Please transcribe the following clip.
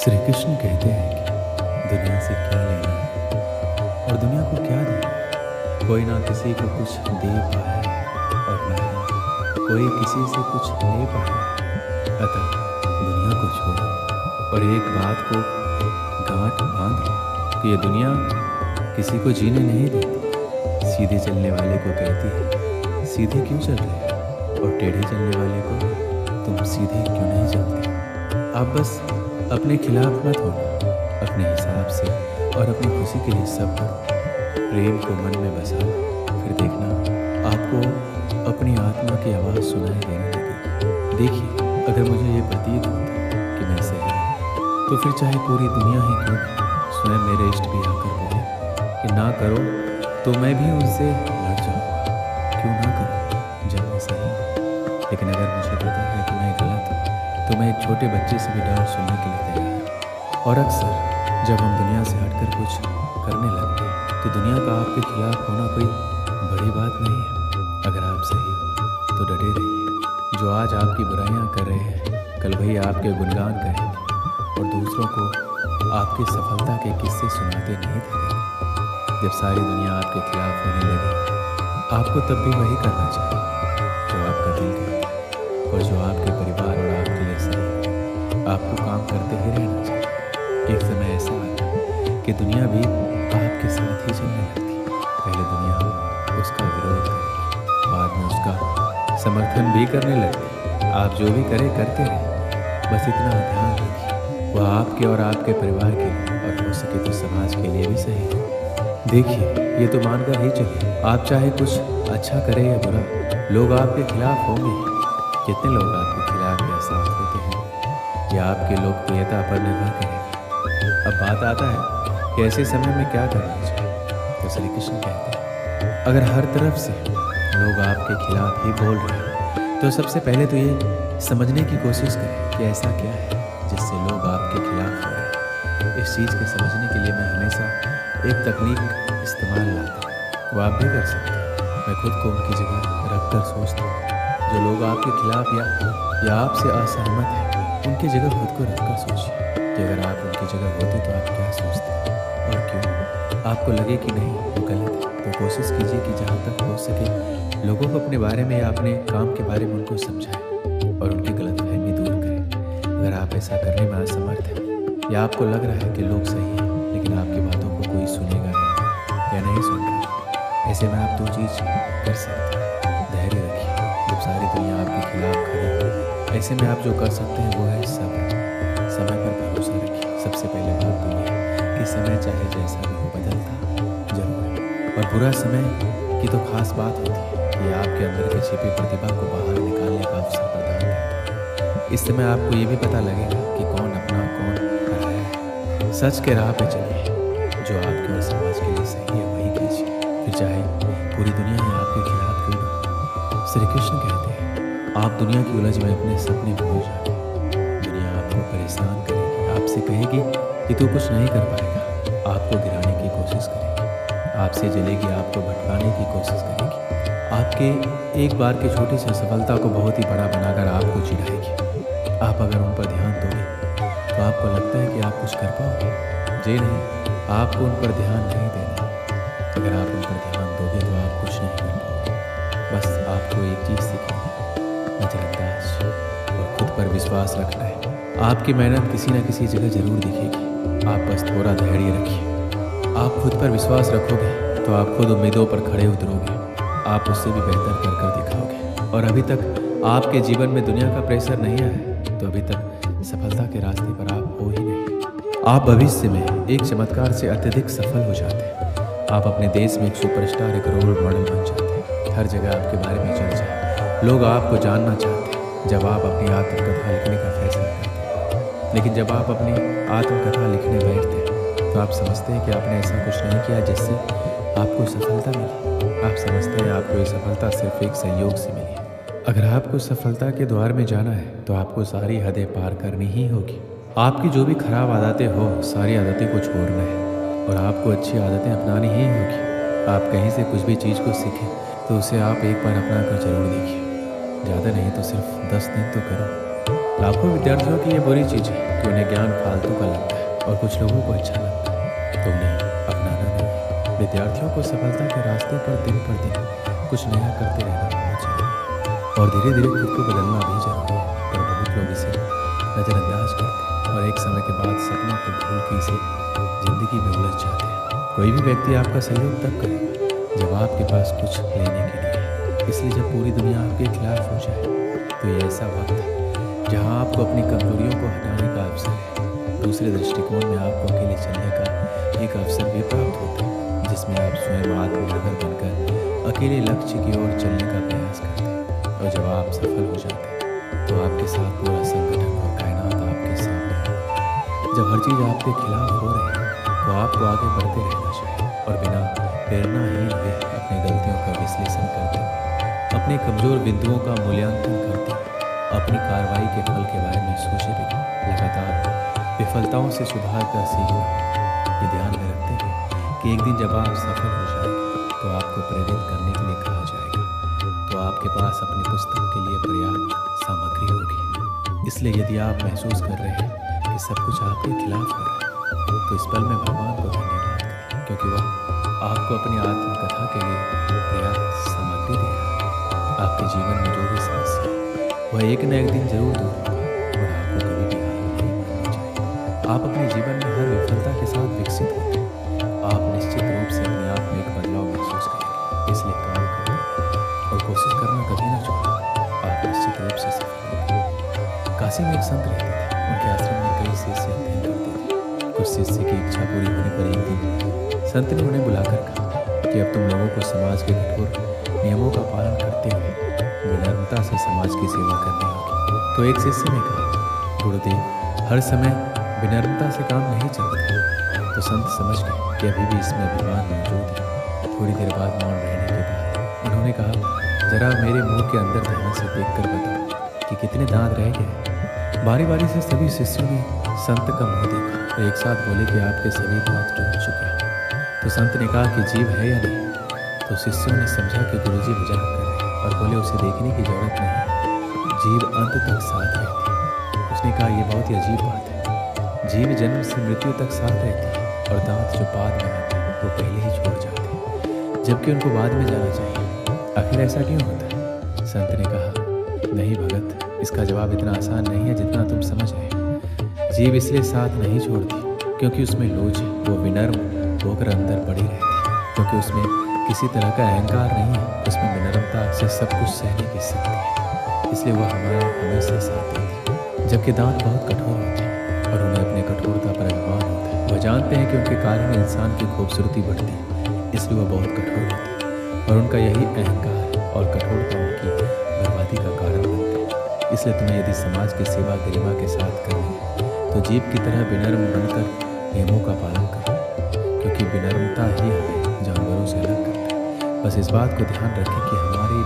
श्री कृष्ण कहते हैं कि दुनिया से क्या लेना है और दुनिया को क्या देना है। कोई ना किसी को कुछ दे पाया और ना ही कोई किसी से कुछ ले पाया। अतः दुनिया को छोड़ो और एक बात को गांठ बांध लो कि ये दुनिया किसी को जीने नहीं देती। सीधे चलने वाले को कहती है सीधे क्यों चल रहे हो, और टेढ़े चलने वाले को तुम सीधे क्यों नहीं चलते। आप बस अपने खिलाफ मत होना, अपने हिसाब से और अपनी खुशी के लिए सब करो। प्रेम को मन में बसा लो, फिर देखना आपको अपनी आत्मा की आवाज़ सुनाई देने लगेगी। देखिए, अगर मुझे ये प्रतीत होता कि मैं सही हूँ तो फिर चाहे पूरी दुनिया ही क्यों न, स्वयं मेरे इष्ट भी आकर बोले कि ना करो तो मैं भी उनसे लड़ जाऊँगा। क्यों ना करो जब मैं सही हूँ। लेकिन अगर मुझे पता है कि मैं गलत हूँ तो मैं एक छोटे बच्चे से भी डांट सुनने के लिए तैयार हूँ। और अक्सर जब हम दुनिया से हटकर कुछ करने लगते हैं तो दुनिया का आपके खिलाफ होना कोई बड़ी बात नहीं है। अगर आप सही हो तो डटे रहिए। जो आज आपकी बुराइयां कर रहे हैं कल वही आपके गुणगान करेंगे और दूसरों को आपकी सफलता के किस्से सुनाते नहीं थकेंगे। जब सारी दुनिया आपके खिलाफ होने लगे आपको तब भी वही करना चाहिए जो आपका दिल कहता है और जो आपके परिवार और आपके लिए सही है। आपको काम करते ही रहना चाहिए। एक समय ऐसा आता है कि दुनिया भी आपके साथ ही चलने लगती है। पहले दुनिया उसका विरोध करेगी, बाद में उसका समर्थन भी करने लगती है। आप जो भी करें करते रहें, बस इतना ध्यान रखिए वह आपके और आपके परिवार के लिए और हो सके तो समाज के लिए भी सही है। देखिए, ये तो मानकर ही चलिए आप चाहे कुछ अच्छा करें या बुरा, लोग आपके खिलाफ होंगे। कितने लोग आपके खिलाफ या साथ होते हैं या आपके लोकप्रियता पर निर्भर करेगा। अब बात आता है कि ऐसे समय में क्या करना चाहिए। तो श्री कृष्ण कहते हैं अगर हर तरफ से लोग आपके खिलाफ ही बोल रहे हैं तो सबसे पहले तो ये समझने की कोशिश करें कि ऐसा क्या है जिससे लोग आपके खिलाफ हो रहे हैं। इस चीज़ के समझने के लिए मैं हमेशा एक तकनीक इस्तेमाल लाता हूँ, वो आप भी कर सकते हैं। मैं खुद को उनकी जगह रख कर सोचता हूँ। जो लोग आपके खिलाफ या आपसे असहमत हैं उनकी जगह खुद को रख कर सोचिए कि अगर आप उनकी जगह होते तो आप क्या सोचते और क्यों। आपको लगे कि नहीं वो गलत है तो कोशिश कीजिए कि जहाँ तक हो सके लोगों को अपने बारे में या अपने काम के बारे में उनको समझाएं और उनकी गलतफहमी दूर करें। अगर आप ऐसा करने में असमर्थ हैं या आपको लग रहा है कि लोग सही हैं लेकिन आपकी बातों को कोई सुनेगा नहीं या नहीं सुन रहा, ऐसे में आप दो चीज़ कर सकते हैं। धैर्य रखिए जब सारी दुनिया आपके खिलाफ खड़ी हो। ऐसे में आप जो कर सकते हैं वो है सब्र। समय पर भरोसा रखिए। सबसे पहले बात तो ये है कि समय चाहे जैसा भी हो बदलता जरूर है, और बुरा समय की तो खास बात होती है कि आपके अंदर की छिपी प्रतिभा को बाहर निकालने का अवसर प्रदान करता है। इस समय आपको ये भी पता लगेगा कि कौन अपना कौन पराया है। सच के राह पे चलिए, जो आपके और समाज के लिए सही है वही कीजिए, फिर चाहे पूरी दुनिया ही आपके खिलाफ क्यों ना। श्री कृष्ण कहते हैं आप दुनिया की उलझ में अपने सपने भूल जाओ। दुनिया आपको परेशान करेगी, आपसे कहेगी कि तू कुछ नहीं कर पाएगा, आपको गिराने की कोशिश करेगी, आपसे जलेगी, आपको भटकाने की कोशिश करेगी, आपके एक बार की छोटी सी सफलता को बहुत ही बड़ा बनाकर आपको चिढ़ाएगी। आप अगर उन पर ध्यान दोगे तो आपको लगता है कि आप कुछ कर पाओगे। जी नहीं, आपको उन पर ध्यान नहीं देना। अगर आप उन पर ध्यान दोगे तो आप कुछ नहीं कर पाओगे। बस आपको एक चीज़ सीखनी है, नजरअंदाज और खुद पर विश्वास रखना है। आपकी मेहनत किसी न किसी जगह जरूर दिखेगी। आप बस थोड़ा धैर्य रखिए। आप खुद पर विश्वास रखोगे तो आप खुद उम्मीदों पर खड़े उतरोगे। आप उससे भी बेहतर कर कर दिखाओगे। और अभी तक आपके जीवन में दुनिया का प्रेशर नहीं आया है तो अभी तक सफलता के रास्ते पर आप हो ही नहीं। आप भविष्य में एक चमत्कार से अत्यधिक सफल हो जाते हैं। आप अपने देश में एक सुपरस्टार, एक रोल मॉडल बन जाते हैं। हर जगह आपके बारे में चर्चा, लोग आपको जानना चाहते हैं जब आप अपनी आत्मकथा लिखने का फैसला करते हैं। लेकिन जब आप अपनी आत्मकथा लिखने बैठते हैं तो आप समझते हैं कि आपने ऐसा कुछ नहीं किया जिससे आपको सफलता मिली। आप समझते हैं आपको ये सफलता सिर्फ एक संयोग से मिली है। अगर आपको सफलता के द्वार में जाना है तो आपको सारी हदें पार करनी ही होगी। आपकी जो भी खराब आदतें हो सारी आदतें को छोड़ना है और आपको अच्छी आदतें अपनानी ही होगी। आप कहीं से कुछ भी चीज़ को सीखें तो उसे आप एक बार अपना कर जरूर देखिए। ज़्यादा नहीं तो सिर्फ 10 दिन तो करो। लाखों विद्यार्थियों की ये बुरी चीज़ है कि उन्हें ज्ञान फालतू का लगता है और कुछ लोगों को अच्छा लगता है, तो उन्हें अपनाना नहीं। विद्यार्थियों को सफलता के रास्ते पर दिन कुछ नया करते रहना बहुत जरूरी है और धीरे धीरे खुद को बदलना भी जरूरी है। पर बहुत लोग इसे नज़रअंदाज करते हैं और एक समय के बाद सपनों को भूल के इसे जिंदगी में उलझ जाते हैं। कोई भी व्यक्ति आपका सहयोग तब करेगा जब आपके पास कुछ लेने के लिए है। इसलिए जब पूरी दुनिया आपके खिलाफ हो जाए तो ये ऐसा वक्त है जहाँ आपको अपनी कमजोरियों को हटाने का अवसर है। दूसरे दृष्टिकोण में आपको अकेले चलने का एक अवसर भी प्राप्त होता है, जिसमें आप स्वयं आत्मनिर्भर बनकर अकेले लक्ष्य की ओर चलने का प्रयास करते हैं। और जब आप सफल हो जाते हैं तो आपके साथ पूरा संगठन और कायनात आपके सामने होगा। जब हर चीज़ आपके खिलाफ हो रही है तो आपको आगे बढ़ते रहना चाहिए और बिना प्रेरणाहीन हुए अपनी गलतियों का विश्लेषण करते हुए, अपने कमजोर बिंदुओं का मूल्यांकन करते हुए, अपनी कार्रवाई के फल के बारे में सोचे बिना लगातार विफलताओं से सुधार कर सीखना। ये ध्यान में रखते हुए कि एक दिन जब आप सफल हो जाएंगे तो आपको प्रेरित करने के लिए कहा जाएगा, तो आपके पास अपनी पुस्तक के लिए पर्याप्त सामग्री होगी। इसलिए यदि आप महसूस कर रहे हैं कि सब कुछ आपके खिलाफ हो रहा है तो इस पल में भगवान को धन्यवाद करें, क्योंकि वह आपको अपनी आत्मकथा के लिए पर्याप्त सामग्री दे रहा है। आपके जीवन में जो भी समस्या है वह एक न एक दिन जरूर दूर होगा और आपको कभी भी हार नहीं माननी चाहिए। आप अपने जीवन में हर विफलता के साथ विकसित होते हैं। आप निश्चित रूप से अपने आप में एक बदलाव महसूस करेंगे। इसलिए काम करें और कोशिश करना कभी ना छोड़ें। आप निश्चित रूप से सफल होंगे। काशी में एक संत रहते थे। उनके आश्रम में कई शिष्य अध्ययन करते थे। कुछ शिष्य की इच्छा पूरी होने पर एक दिन संत ने उन्हें बुलाकर कहा कि अब तुम लोगों को समाज के कठोर नियमों का पालन करते हुए विनम्रता से समाज की सेवा करनी होगी। तो एक शिष्य ने कहा, गुरुदेव, हर समय विनम्रता से काम नहीं चलता। तो संत समझ गए कि अभी भी इसमें अभिमान मौजूद है। थोड़ी देर बाद मौन रहने के बाद उन्होंने कहा, जरा मेरे मुंह के अंदर ध्यान से देखकर बताओ कि कितने दांत रह गए। बारी बारी से सभी शिष्यों ने संत का मुंह देखा और एक साथ बोले कि आपके सभी दांत टूट चुके हैं। तो संत ने कहा कि जीभ है या नहीं। तो शिष्यों ने समझा कि गुरुजी मजाक कर रहे हैं और बोले, उसे देखने की जरूरत नहीं, जीभ अंत तक साथ रहती है। उसने कहा, यह बहुत ही अजीब बात है। जीभ जन्म से मृत्यु तक साथ रहती है और दांत जो बाद में आते हैं वो पहले ही छोड़ जाते हैं, जबकि उनको बाद में जाना चाहिए। आखिर ऐसा क्यों होता है? संत ने कहा, नहीं भगत, इसका जवाब इतना आसान नहीं है जितना तुम समझ रहे हो। जीभ इसलिए साथ नहीं छोड़ती क्योंकि उसमें लोच है। वो विनम्र होकर अंदर पड़ी रहती है क्योंकि उसमें किसी तरह का अहंकार नहीं है। उसमें विनम्रता से सब कुछ सहने की शक्ति है, इसलिए वह हमारा हमेशा साथ देती है। जबकि दांत बहुत कठोर होते हैं और उन्हें अपनी कठोरता पर अभिमान होता है। वह जानते हैं कि उनके कारण इंसान की खूबसूरती बढ़ती है, इसलिए वह बहुत कठोर होते हैं और उनका यही अहंकार और कठोरता उनकी बर्बादी का कारण बनती है। इसलिए तुम्हें यदि समाज की सेवा गरिमा के साथ करनी है तो जीभ की तरह विनम्र बनकर नियमों का पालन करो, क्योंकि विनम्रता ही हमें जानवरों से अलग करता है। बस इस बात को ध्यान रखें कि हमारे